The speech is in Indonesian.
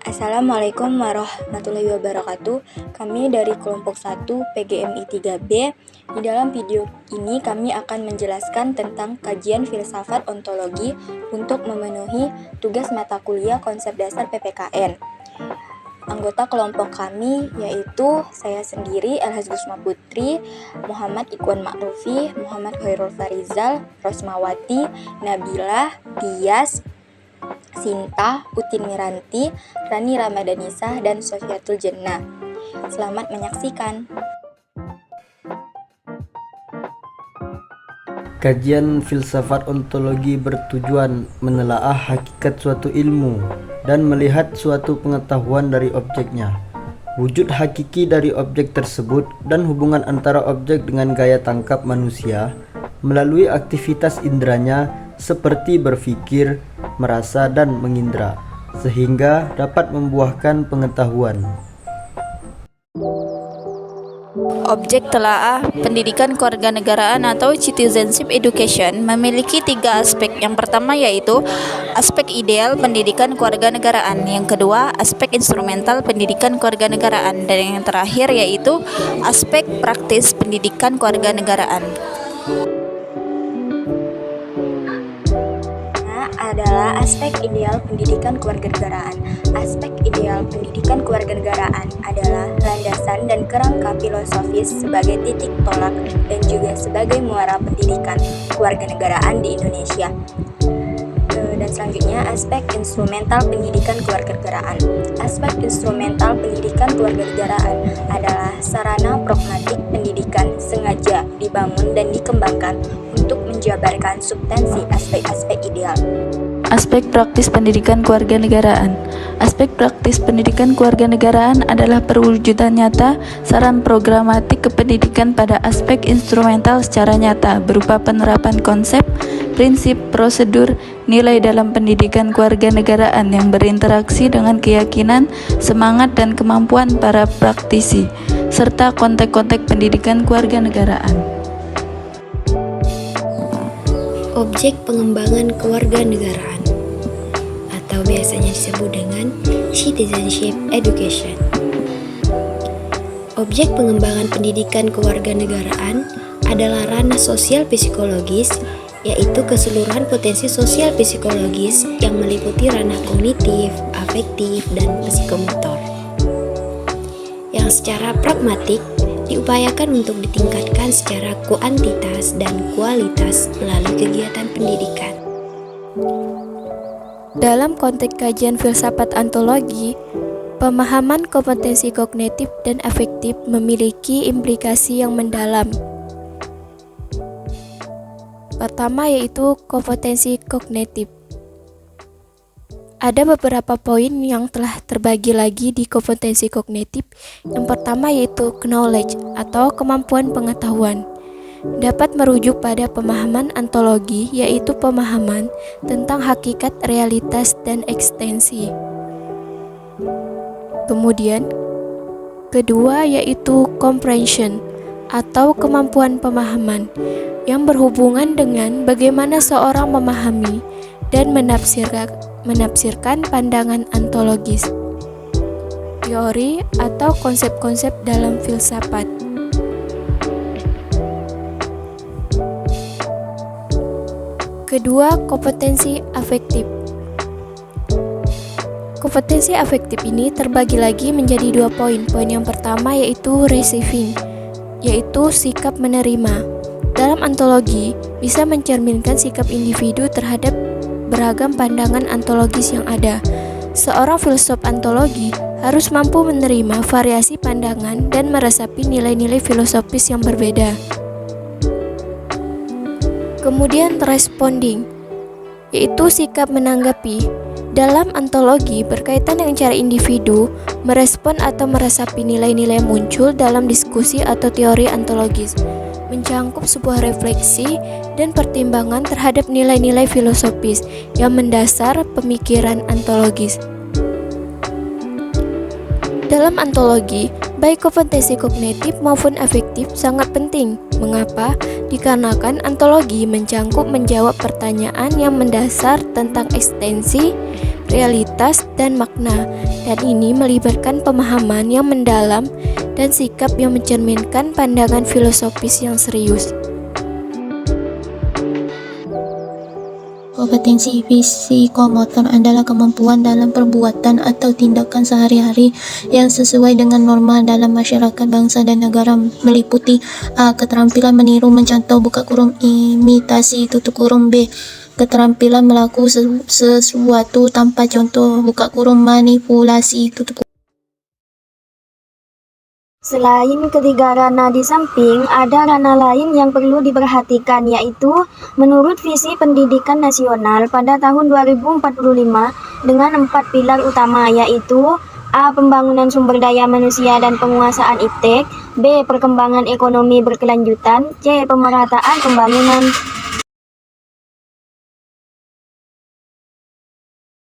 Assalamualaikum warahmatullahi wabarakatuh. Kami dari kelompok 1 PGMI 3B. Di dalam video ini kami akan menjelaskan tentang kajian filsafat ontologi untuk memenuhi tugas mata kuliah konsep dasar PPKN. Anggota kelompok kami yaitu saya sendiri, Elhaz Gusma Putri, Muhammad Ikhwan Ma'rufi, Muhammad Khairul Farizal, Rosmawati, Nabilah, Tias, Sinta, Utin Miranti, Rani Ramadanisa, dan Sofiatul Jannah. Selamat menyaksikan. Kajian filsafat ontologi bertujuan menelaah hakikat suatu ilmu dan melihat suatu pengetahuan dari objeknya, wujud hakiki dari objek tersebut, dan hubungan antara objek dengan gaya tangkap manusia melalui aktivitas indranya seperti berpikir, merasa, dan mengindra, sehingga dapat membuahkan pengetahuan. Objek telaah pendidikan kewarganegaraan atau citizenship education memiliki 3 aspek. Yang pertama yaitu aspek ideal pendidikan kewarganegaraan, yang kedua aspek instrumental pendidikan kewarganegaraan, dan yang terakhir yaitu aspek praktis pendidikan kewarganegaraan. Adalah aspek ideal pendidikan kewarganegaraan. Aspek ideal pendidikan kewarganegaraan adalah landasan dan kerangka filosofis sebagai titik tolak dan juga sebagai muara pendidikan kewarganegaraan di Indonesia. Dan selanjutnya aspek instrumental pendidikan kewarganegaraan. Aspek instrumental pendidikan kewarganegaraan adalah sarana pragmatik pendidikan sengaja dibangun dan dikembangkan untuk menjabarkan substansi aspek-aspek ideal. Aspek praktis pendidikan kewarganegaraan. Aspek praktis pendidikan kewarganegaraan adalah perwujudan nyata saran programatik kependidikan pada aspek instrumental secara nyata berupa penerapan konsep, prinsip, prosedur, nilai dalam pendidikan kewarganegaraan yang berinteraksi dengan keyakinan, semangat, dan kemampuan para praktisi, serta konteks-konteks pendidikan kewarganegaraan. Objek pengembangan kewarganegaraan atau biasanya disebut dengan citizenship education. Objek pengembangan pendidikan kewarganegaraan adalah ranah sosial psikologis, yaitu keseluruhan potensi sosial psikologis yang meliputi ranah kognitif, afektif, dan psikomotor, yang secara pragmatik diupayakan untuk ditingkatkan secara kuantitas dan kualitas melalui kegiatan pendidikan. Dalam konteks kajian filsafat ontologi, pemahaman kompetensi kognitif dan afektif memiliki implikasi yang mendalam. Pertama yaitu kompetensi kognitif. Ada beberapa poin yang telah terbagi lagi di kompetensi kognitif. Yang pertama yaitu knowledge atau kemampuan pengetahuan. Dapat merujuk pada pemahaman ontologi, yaitu pemahaman tentang hakikat, realitas, dan ekstensi. Kemudian, kedua yaitu comprehension atau kemampuan pemahaman yang berhubungan dengan bagaimana seorang memahami dan menafsirkan pandangan ontologis, teori atau konsep-konsep dalam filsafat. Kedua, kompetensi afektif. Kompetensi afektif ini terbagi lagi menjadi 2 poin. Poin yang pertama yaitu receiving, yaitu sikap menerima. Dalam ontologi bisa mencerminkan sikap individu terhadap beragam pandangan ontologis yang ada. Seorang filsuf ontologi harus mampu menerima variasi pandangan dan meresapi nilai-nilai filosofis yang berbeda. Kemudian responding, yaitu sikap menanggapi. Dalam ontologi berkaitan dengan cara individu merespon atau meresapi nilai-nilai yang muncul dalam diskusi atau teori ontologis, mencangkup sebuah refleksi dan pertimbangan terhadap nilai-nilai filosofis yang mendasar pemikiran ontologis. Dalam ontologi, baik kompetensi kognitif maupun afektif sangat penting. Mengapa? Dikarenakan ontologi mencakup menjawab pertanyaan yang mendasar tentang ekstensi, realitas, dan makna. Dan ini melibatkan pemahaman yang mendalam dan sikap yang mencerminkan pandangan filosofis yang serius. Kompetensi psikomotor adalah kemampuan dalam perbuatan atau tindakan sehari-hari yang sesuai dengan norma dalam masyarakat, bangsa, dan negara, meliputi A. Keterampilan meniru, mencontoh, imitasi, B. Keterampilan melakukan sesuatu tanpa contoh, manipulasi, Selain ketiga ranah di samping, ada ranah lain yang perlu diperhatikan, yaitu menurut visi pendidikan nasional pada tahun 2045 dengan 4 pilar utama, yaitu A. Pembangunan sumber daya manusia dan penguasaan iptek, B. Perkembangan ekonomi berkelanjutan, C. Pemerataan pembangunan